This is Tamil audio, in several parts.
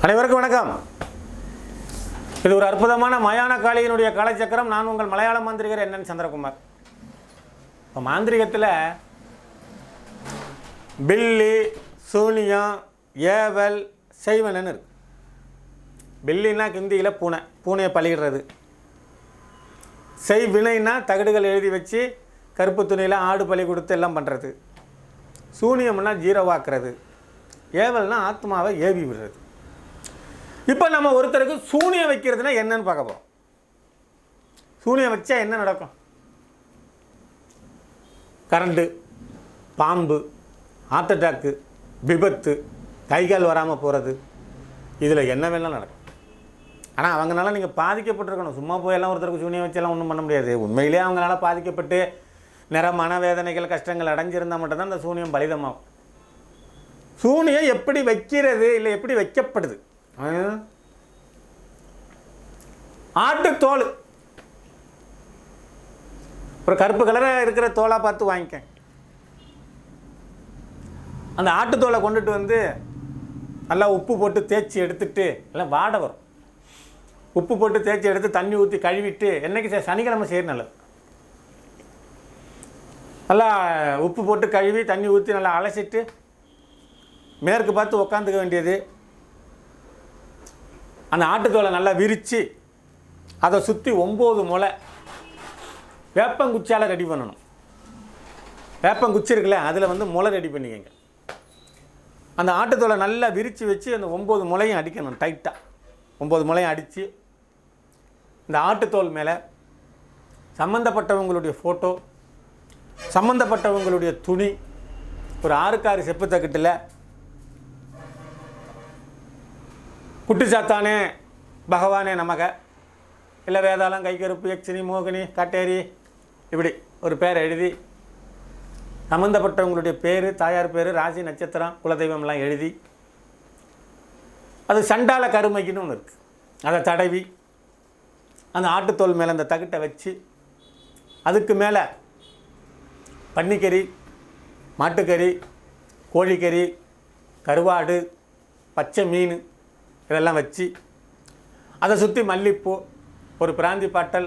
அனைவருக்கும் வணக்கம். இது ஒரு அற்புதமான மயான காளியினுடைய காலச்சக்கரம். நான் உங்கள் மலையாள மாந்திரிகர் என் சந்திரகுமார். இப்போ மாந்திரிகத்தில் பில்லி, சூனியம், ஏவல், செய்வனன்னு இருக்கு. பில்லின்னா கிந்தியில் பூனை, பூனையை பழிகிறது. செய்வினைன்னா தகடுகள் எழுதி வச்சு கருப்பு துணியில் ஆடு பலி கொடுத்து எல்லாம் பண்ணுறது. சூனியம்னா ஜீரோவாக்குறது. ஏவல்னா ஆத்மாவை ஏவி விடுறது. இப்போ நம்ம ஒருத்தருக்கு சூனியம் வைக்கிறதுனா என்னன்னு பார்க்க போகிறோம். சூனியம் வச்சா என்ன நடக்கும்? கரண்டு, பாம்பு, ஹார்ட் அட்டாக்கு, விபத்து, கைகால் வராமல் போகிறது, இதில் என்ன வேணாலும் நடக்கும். ஆனால் அவங்களால நீங்கள் பாதிக்கப்பட்டிருக்கணும். சும்மா போயெல்லாம் ஒருத்தருக்கு சூனியம் வச்செல்லாம் ஒன்றும் பண்ண முடியாது. உண்மையிலே அவங்களால பாதிக்கப்பட்டு நிறைய மனவேதனைகள், கஷ்டங்கள் அடைஞ்சிருந்தால் மட்டும்தான் அந்த சூனியம் பலிதமாகும். சூனியம் எப்படி வைக்கிறது, இல்லை எப்படி வைக்கப்படுது? ஆட்டுத்தோல், ஒரு கருப்பு கலராக இருக்கிற தோலாக பார்த்து வாங்கிக்க. அந்த ஆட்டுத்தோலை கொண்டுட்டு வந்து நல்லா உப்பு போட்டு தேய்ச்சி எடுத்துட்டு, எல்லாம் வாடை வரும். உப்பு போட்டு தேய்ச்சி எடுத்து தண்ணி ஊற்றி கழுவிட்டு, என்னைக்கு சனிக்கிழமை செய்ய நல்லது. நல்லா உப்பு போட்டு கழுவி தண்ணி ஊற்றி நல்லா அலசிட்டு மேற்கு பார்த்து உக்காந்துக்க வேண்டியது. அந்த ஆட்டுத்தோலை நல்லா விரித்து அதை சுற்றி 9 முளை வேப்பங்குச்சியால் ரெடி பண்ணணும். வேப்பங்குச்சி இருக்குல்ல, அதில் வந்து முளை ரெடி பண்ணிக்கங்க. அந்த ஆட்டுத்தோலை நல்லா விரித்து வச்சு அந்த 9 முளையும் அடிக்கணும். டைட்டாக 9 முளையும் அடித்து இந்த ஆட்டுத்தோல் மேலே சம்மந்தப்பட்டவங்களுடைய ஃபோட்டோ, சம்மந்தப்பட்டவங்களுடைய துணி, ஒரு 6 செப்பு தக்கட்டில் குட்டி சாத்தானே பகவானே நமக, இல்லை வேதாளம், கைக்கருப்பு, யக்ஷினி, மோகினி, காட்டேரி, இப்படி ஒரு பேரை எழுதி சம்மந்தப்பட்டவங்களுடைய பேர், தாயார் பேர், ராசி, நட்சத்திரம், குலதெய்வம்லாம் எழுதி, அது சண்டால கருமைக்குன்னு ஒன்று இருக்குது. அதை தடவி அந்த ஆட்டுத்தோல் மேலே அந்த தகிட்டை வச்சு, அதுக்கு மேலே பன்னிக்கறி, மாட்டுக்கறி, கோழிக்கறி, கருவாடு, பச்சை மீன் இதெல்லாம் வச்சு, அதை சுற்றி மல்லிப்பூ, ஒரு பிராந்தி பாட்டல்,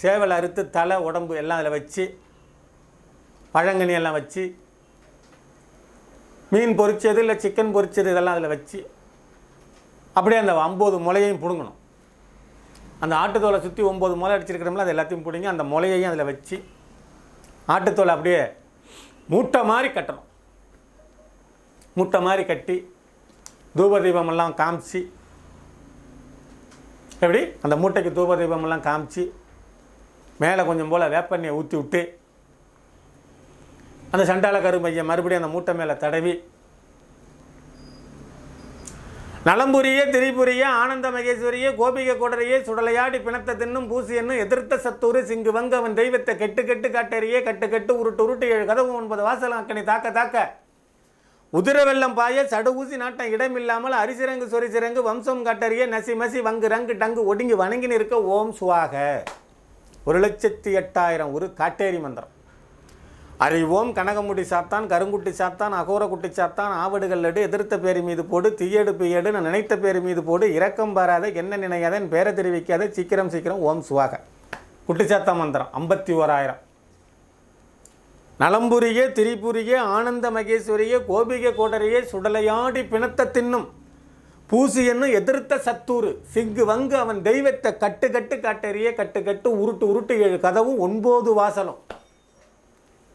சேவல் அறுத்து தலை உடம்பு எல்லாம் அதில் வச்சு, பழங்கனி எல்லாம் வச்சு, மீன் பொரிச்சது இல்லை சிக்கன் பொரிச்சது இதெல்லாம் அதில் வச்சு, அப்படியே அந்த 9 முளையையும் பிடுங்கணும். அந்த ஆட்டுத்தோலை சுற்றி 9 முளை அடிச்சிருக்கிறோம்ல, அது எல்லாத்தையும் பிடிங்கி அந்த முளையையும் அதில் வச்சு ஆட்டுத்தோலை அப்படியே மூட்டை மாதிரி கட்டணும். மூட்டை மாதிரி கட்டி தூப தீபமெல்லாம் காமிச்சு, எப்படி அந்த மூட்டைக்கு தூப தீபமெல்லாம் காமிச்சு, மேலே கொஞ்சம் போல் வேப்பெண்ணெயை ஊற்றி விட்டு, அந்த சண்டால கருமையை மறுபடியும் அந்த மூட்டை மேலே தடவி, நலம்புரியே, திரிபுரியே, ஆனந்த மகேஸ்வரியே, கோபிகை கோடரையே, சுடலையாடி பிணத்தை தின்னும் பூசி என்னும் எதிர்த்த சத்தூர் சிங்கு வங்க அவன் தெய்வத்தை கெட்டு கெட்டு காட்டறியே, கட்டு கட்டு உருட்டு உருட்டு 7 கதவு 9 வாசல் அக்கணி தாக்க தாக்க உதிர வெள்ளம் பாய சடு ஊசி நாட்டம் இடமில்லாமல் அரிசிரங்கு சொரிசிரங்கு வம்சம் காட்டறிய நசி மசி வங்கு ரங்கு டங்கு ஒடுங்கி வணங்கி நிற்க ஓம் சுவாக 1,08,000 ஒரு காட்டேரி மந்திரம். அறிவோம் கனகமுடி சாத்தான், கருங்குட்டி சாத்தான், அகோர குட்டி சாத்தான், ஆவடுகள் எடு, எதிர்த்த பேர் மீது போடு, தீயெடு பியடு, நான் நினைத்த பேர் மீது போடு, இரக்கம் பாராத, என்ன நினையாத, என் பேரை தெரிவிக்காத, சீக்கிரம் சீக்கிரம் ஓம் சுவாக. குட்டி சாத்தா மந்திரம் 51,000. நலம்புரியே, திரிபுரியே, ஆனந்த மகேஸ்வரியே, கோபிகை கோடரையே, சுடலையாடி பிணத்தை தின்னும் பூசி என்னும் எதிர்த்த சத்தூர் சிங்கு வங்கு அவன் தெய்வத்தை கட்டு கட்டு காட்டறியே, கட்டு கட்டு உருட்டு உருட்டு 7 கதவும் 9 வாசலும்,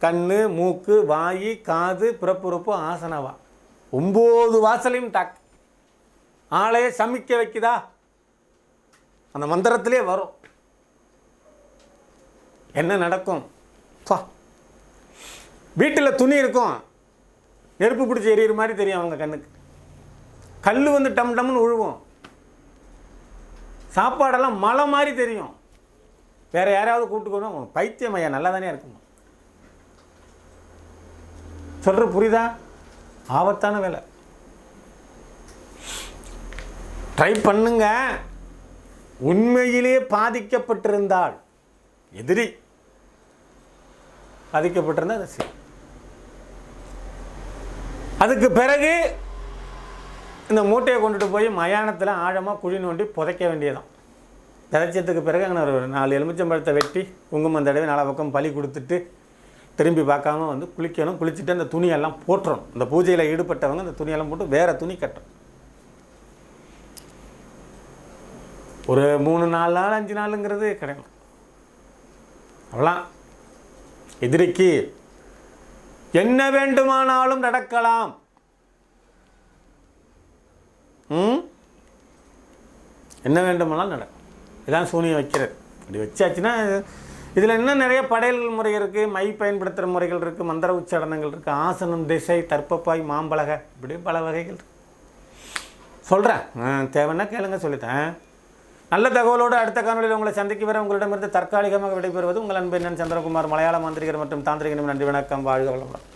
கண்ணு, மூக்கு, வாயி, காது, பிறப்புறுப்பு, ஆசனவா 9 வாசலையும் டாக். ஆளையே சமிக்க வைக்குதா? அந்த மந்திரத்திலே வரும். என்ன நடக்கும்? வீட்டில் துணி இருக்கும், நெருப்பு பிடிச்சி எரியிற மாதிரி தெரியும் அவங்க கண்ணுக்கு. கல் வந்து டம் டம்னு உழுவும். சாப்பாடெல்லாம் மலை மாதிரி தெரியும். வேறு யாராவது கூப்பிட்டுக்கணும், பைத்தியம் ஐயா நல்லா தானே இருக்கும். சொல்கிற புரியுதா? ஆபத்தான வேலை. ட்ரை பண்ணுங்க. உண்மையிலே பாதிக்கப்பட்டிருந்தால், எதிரி பாதிக்கப்பட்டிருந்தால் அதை செய்யும். அதுக்கு பிறகு இந்த மூட்டையை கொண்டுட்டு போய் மயானத்தில் ஆழமாக குழி நோண்டி புதைக்க வேண்டியதான். விதைச்சதுக்கு பிறகு அங்கே ஒரு 4 எலுமிச்சம்பழத்தை வெட்டி குங்குமம் தடவை 4 பக்கம் பலி கொடுத்துட்டு திரும்பி பார்க்காம வந்து குளிக்கணும். குளிச்சுட்டு அந்த துணியெல்லாம் போட்டுறணும். இந்த பூஜையில் ஈடுபட்டவங்க அந்த துணியெல்லாம் போட்டு வேறு துணி கட்டணும். ஒரு 3 4 நாள் 5 நாளுங்கிறது கிடையாது. அவ்வளோ எதிரிக்கு என்ன வேண்டுமானாலும் நடக்கலாம். என்ன வேண்டுமானாலும் நடக்கும். இதான் சூனியம் வைக்கிறது. இப்படி வச்சாச்சுன்னா இதில் இன்னும் நிறைய படையல் முறை இருக்குது, மை பயன்படுத்துகிற முறைகள் இருக்குது, மந்திர உச்சாரணங்கள் இருக்குது, ஆசனம், திசை, தர்ப்பப்பாய், மாம்பலகை, இப்படி பல வகைகள் இருக்குது. சொல்கிறேன், தேவைன்னா கேளுங்க, சொல்லித்தேன். நல்ல தகவலோடு அடுத்த காணொலியில் உங்களை சந்திக்க வர உங்களிடமிருந்து தற்காலிகமாக விடைபெறுவது உங்கள் அன்பு சந்திரகுமார், மலையாள மாந்திரிகர் மற்றும் தாந்திரிகனும். நன்றி, வணக்கம், வாழ்க வளமுடன்.